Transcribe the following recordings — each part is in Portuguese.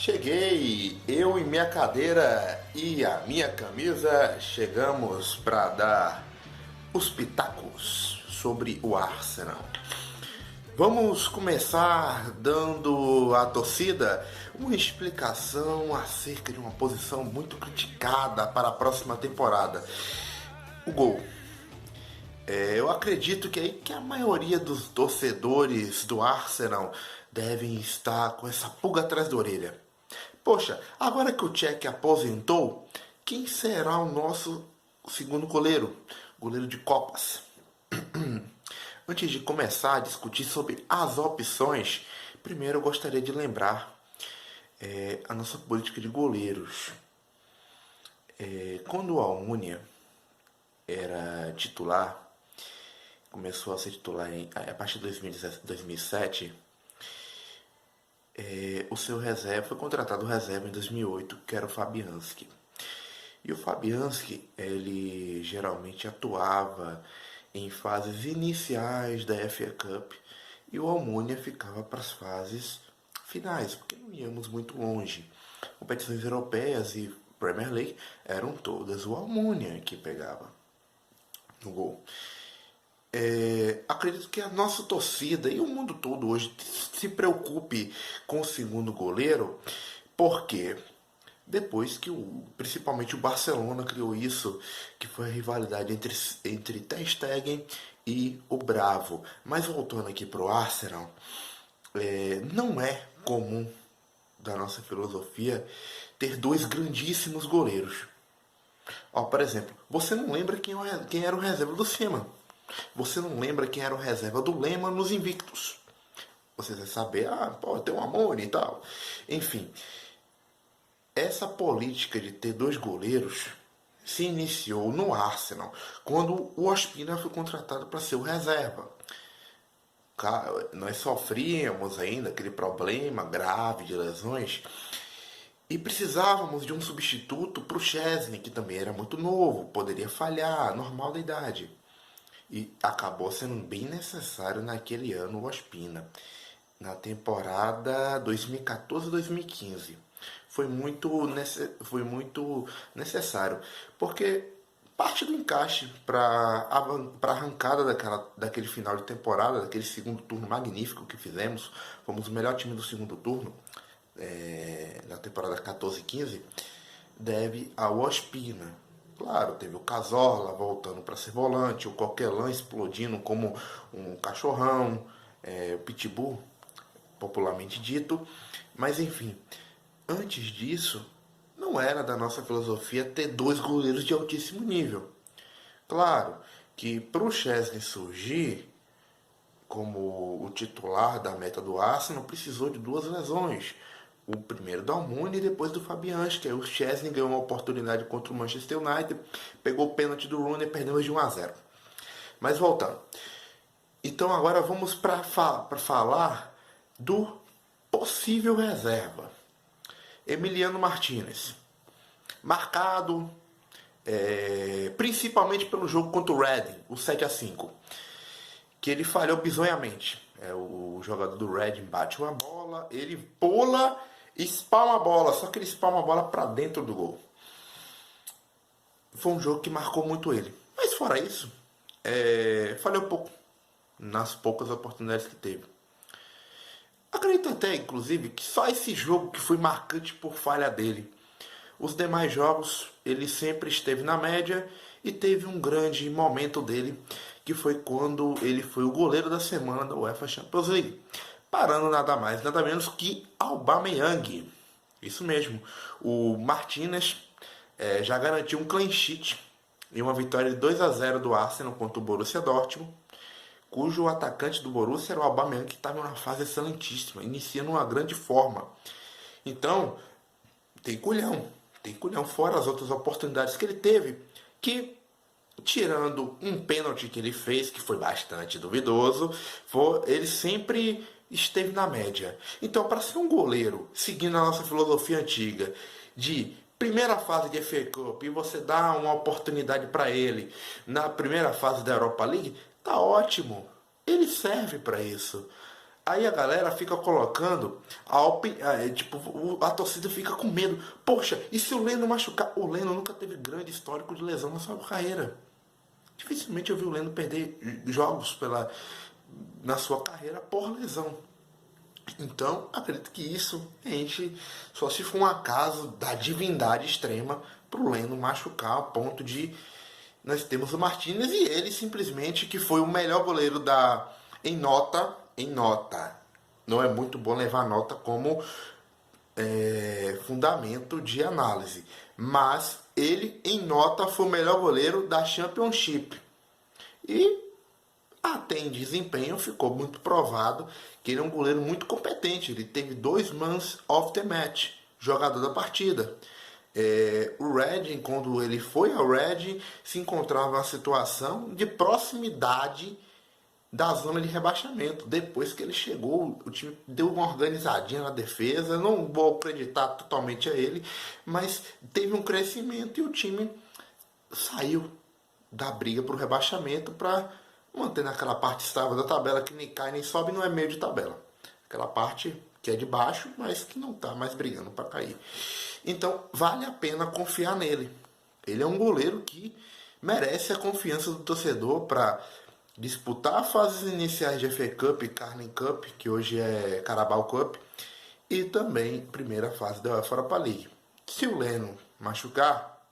Cheguei, eu e minha cadeira e a minha camisa chegamos para dar os pitacos sobre o Arsenal. Vamos começar dando à torcida uma explicação acerca de uma posição muito criticada para a próxima temporada. O gol. Eu acredito que a maioria dos torcedores do Arsenal devem estar com essa pulga atrás da orelha. Poxa, agora que o Cech aposentou, quem será o nosso segundo goleiro? Goleiro de Copas. Antes de começar a discutir sobre as opções, primeiro eu gostaria de lembrar a nossa política de goleiros. Quando o Almunia era titular, começou a ser titular a partir de 2007, o seu reserva foi contratado reserva em 2008, que era o Fabianski. E o Fabianski, ele geralmente atuava em fases iniciais da FA Cup e o Almunia ficava para as fases finais, porque não íamos muito longe. Competições europeias e Premier League eram todas o Almunia que pegava no gol. Acredito que a nossa torcida e o mundo todo hoje se preocupe com o segundo goleiro, porque depois que principalmente o Barcelona criou isso, que foi a rivalidade entre Ter Stegen e o Bravo. Mas voltando aqui para o Arsenal, não é comum da nossa filosofia ter dois grandíssimos goleiros. Por exemplo, você não lembra quem era o reserva do Seaman. Você não lembra quem era o reserva do Lehmann nos Invictus. Você vai saber, tem um Amore e tal. Enfim, essa política de ter dois goleiros se iniciou no Arsenal, quando o Ospina foi contratado para ser o reserva. Nós sofríamos ainda aquele problema grave de lesões e precisávamos de um substituto para o Szczesny, que também era muito novo, poderia falhar, normal da idade. E acabou sendo bem necessário naquele ano o Ospina, na temporada 2014-2015. Foi muito necessário, porque parte do encaixe para a arrancada daquele final de temporada, daquele segundo turno magnífico que fizemos, fomos o melhor time do segundo turno, na temporada 14-15, deve ao Ospina. Claro, teve o Cazorla voltando para ser volante, o Coquelin explodindo como um cachorrão, o Pitbull, popularmente dito. Mas enfim, antes disso, não era da nossa filosofia ter dois goleiros de altíssimo nível. Claro que para o Szczesny surgir como o titular da meta do Arsenal, precisou de duas lesões. O primeiro do Almunia e depois do Fabianski. Aí o Szczesny ganhou uma oportunidade contra o Manchester United, pegou o pênalti do Rooney e perdemos de 1-0. Mas voltando. Então agora vamos para falar do possível reserva. Emiliano Martinez. Marcado principalmente pelo jogo contra o Reading, o 7-5. Que ele falhou bizonhamente. O jogador do Reading bate uma bola, ele pula, espalma a bola, só que ele espalma a bola para dentro do gol. Foi um jogo que marcou muito ele. Mas fora isso, falhou pouco nas poucas oportunidades que teve. Acredito até, inclusive, que só esse jogo que foi marcante por falha dele. Os demais jogos, ele sempre esteve na média e teve um grande momento dele, que foi quando ele foi o goleiro da semana da UEFA Champions League, parando nada mais, nada menos que Aubameyang. Isso mesmo, o Martinez já garantiu um clean sheet em uma vitória de 2-0 do Arsenal contra o Borussia Dortmund, cujo atacante do Borussia era o Aubameyang, que estava em uma fase excelentíssima, iniciando uma grande forma. Então, tem culhão, fora as outras oportunidades que ele teve, que, tirando um pênalti que ele fez, que foi bastante duvidoso, ele sempre esteve na média. Então, para ser um goleiro, seguindo a nossa filosofia antiga, de primeira fase de FA Cup, e você dá uma oportunidade para ele na primeira fase da Europa League, tá ótimo. Ele serve para isso. Aí a galera fica colocando tipo, a torcida fica com medo. Poxa, e se o Leno machucar? O Leno nunca teve grande histórico de lesão na sua carreira. Dificilmente eu vi o Leno perder jogos na sua carreira por lesão. Então, acredito que isso a gente só se for um acaso da divindade extrema pro Leno machucar a ponto de nós temos o Martinez e ele simplesmente que foi o melhor goleiro em nota. Não é muito bom levar nota como fundamento de análise, mas ele em nota foi o melhor goleiro da Championship. E até em desempenho ficou muito provado que ele é um goleiro muito competente. Ele teve 2 Man of the Match, jogador da partida. O Reading, quando ele foi ao Reading, se encontrava numa situação de proximidade da zona de rebaixamento. Depois que ele chegou, o time deu uma organizadinha na defesa. Não vou acreditar totalmente a ele, mas teve um crescimento e o time saiu da briga para o rebaixamento para manter naquela parte estável da tabela que nem cai nem sobe, não é meio de tabela. Aquela parte que é de baixo, mas que não está mais brigando para cair. Então vale a pena confiar nele. Ele é um goleiro que merece a confiança do torcedor para disputar fases iniciais de FA Cup e Carling Cup, que hoje é Carabao Cup, e também primeira fase da UEFA Europa League. Se o Leno machucar,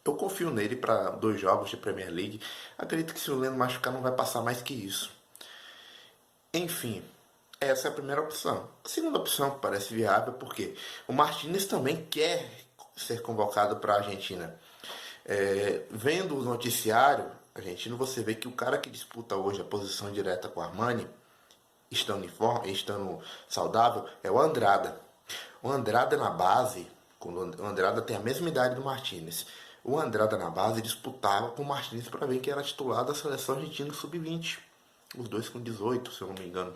eu confio nele para 2 jogos de Premier League. Acredito que se o Leno machucar não vai passar mais que isso. Enfim, essa é a primeira opção. A segunda opção que parece viável porque o Martinez também quer ser convocado para a Argentina. Vendo o noticiário argentino, você vê que o cara que disputa hoje a posição direta com o Armani, estando saudável, é o Andrada. O Andrada na base, o Andrada tem a mesma idade do Martinez. O Andrada na base disputava com o Martinez para ver quem era titular da seleção argentina sub-20. Os dois com 18, se eu não me engano.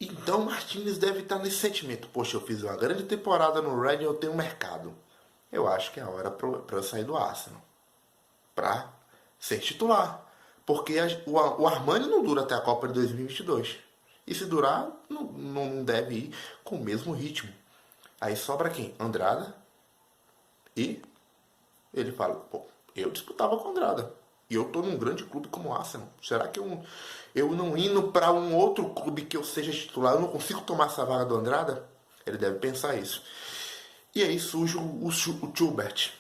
Então o Martinez deve estar nesse sentimento. Poxa, eu fiz uma grande temporada no Red e eu tenho mercado. Eu acho que é a hora para eu sair do Arsenal. Para ser titular. Porque o Armani não dura até a Copa de 2022. E se durar, não deve ir com o mesmo ritmo. Aí sobra quem? Andrada. E ele fala, pô, eu disputava com Andrada. E eu tô num grande clube como o Arsenal. Será que eu não indo para um outro clube que eu seja titular, eu não consigo tomar essa vaga do Andrada? Ele deve pensar isso. E aí surge o Schubert,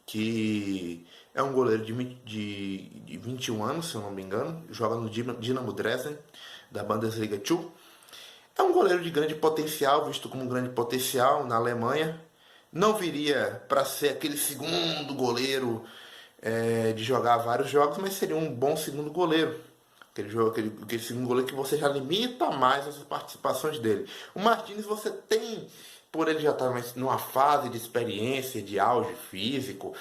que é um goleiro de 21 anos, se eu não me engano. Joga no Dinamo Dresden, da Bundesliga 2. É um goleiro de grande potencial, visto como um grande potencial na Alemanha. Não viria para ser aquele segundo goleiro de jogar vários jogos, mas seria um bom segundo goleiro. Aquele segundo goleiro que você já limita mais as participações dele. O Martínez você tem, por ele já estar numa fase de experiência, de auge físico,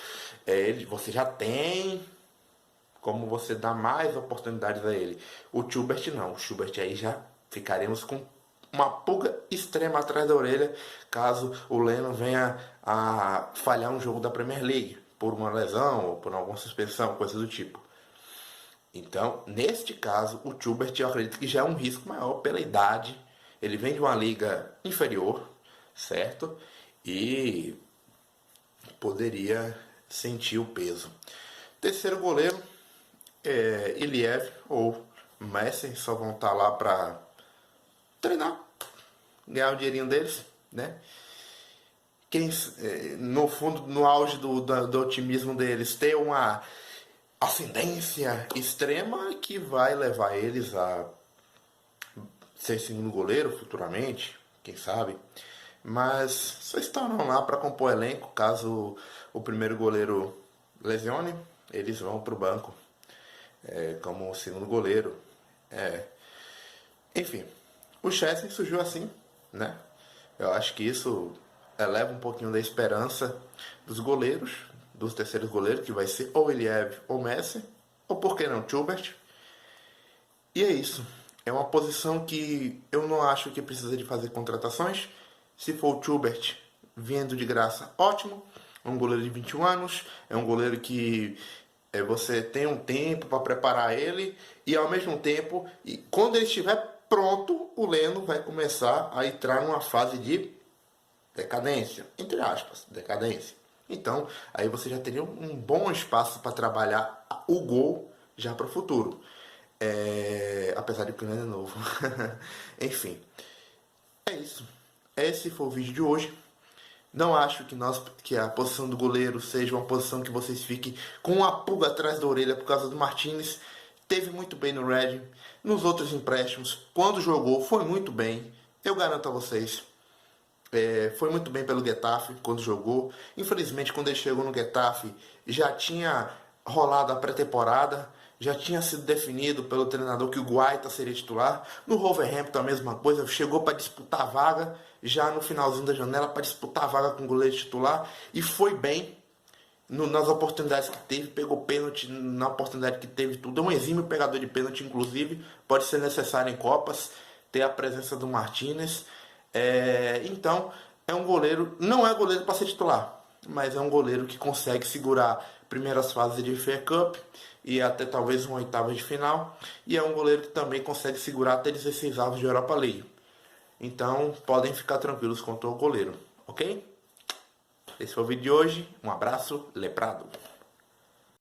você já tem como você dar mais oportunidades a ele. O Schubert não. O Schubert aí já ficaremos com uma pulga extrema atrás da orelha caso o Leno venha a falhar um jogo da Premier League por uma lesão ou por alguma suspensão, coisa do tipo. Então, neste caso, o Schubert eu acredito que já é um risco maior pela idade. Ele vem de uma liga inferior, certo? E poderia sentir o peso. Terceiro goleiro, Iliev ou Messi, só vão estar lá para treinar, ganhar o dinheirinho deles, né? No fundo, no auge do otimismo deles, ter uma ascendência extrema que vai levar eles a ser segundo goleiro futuramente, quem sabe. Mas só estarão lá para compor elenco. Caso o primeiro goleiro lesione, eles vão para o banco como segundo goleiro. Enfim, o Chelsea surgiu assim, né? Eu acho que isso eleva um pouquinho da esperança dos goleiros, dos terceiros goleiros, que vai ser ou Iliev ou Messi, ou por que não, Schubert. E é isso. É uma posição que eu não acho que precisa de fazer contratações. Se for o Schubert vindo de graça, ótimo. É um goleiro de 21 anos, é um goleiro que você tem um tempo para preparar ele e ao mesmo tempo, quando ele estiver pronto, o Leno vai começar a entrar numa fase de decadência, entre aspas, decadência. Então, aí você já teria um bom espaço para trabalhar o gol já para o futuro. Apesar de que o Leno é novo. Enfim, é isso. Esse foi o vídeo de hoje. Não acho que a posição do goleiro seja uma posição que vocês fiquem com uma pulga atrás da orelha por causa do Martinez. Teve muito bem no Reading, nos outros empréstimos, quando jogou foi muito bem. Eu garanto a vocês. Foi muito bem pelo Getafe quando jogou. Infelizmente, quando ele chegou no Getafe, já tinha rolado a pré-temporada, já tinha sido definido pelo treinador que o Guaita seria titular. No Wolverhampton a mesma coisa, chegou para disputar a vaga, já no finalzinho da janela, para disputar a vaga com o goleiro titular, e foi bem nas oportunidades que teve, pegou pênalti na oportunidade que teve, tudo. É um exímio pegador de pênalti, inclusive, pode ser necessário em Copas, ter a presença do Martinez. Então, é um goleiro, não é goleiro para ser titular, mas é um goleiro que consegue segurar primeiras fases de FA Cup e até talvez uma oitava de final, e é um goleiro que também consegue segurar até 16 avos de Europa League. Então, podem ficar tranquilos quanto ao goleiro, ok? Esse foi o vídeo de hoje. Um abraço, Leprado.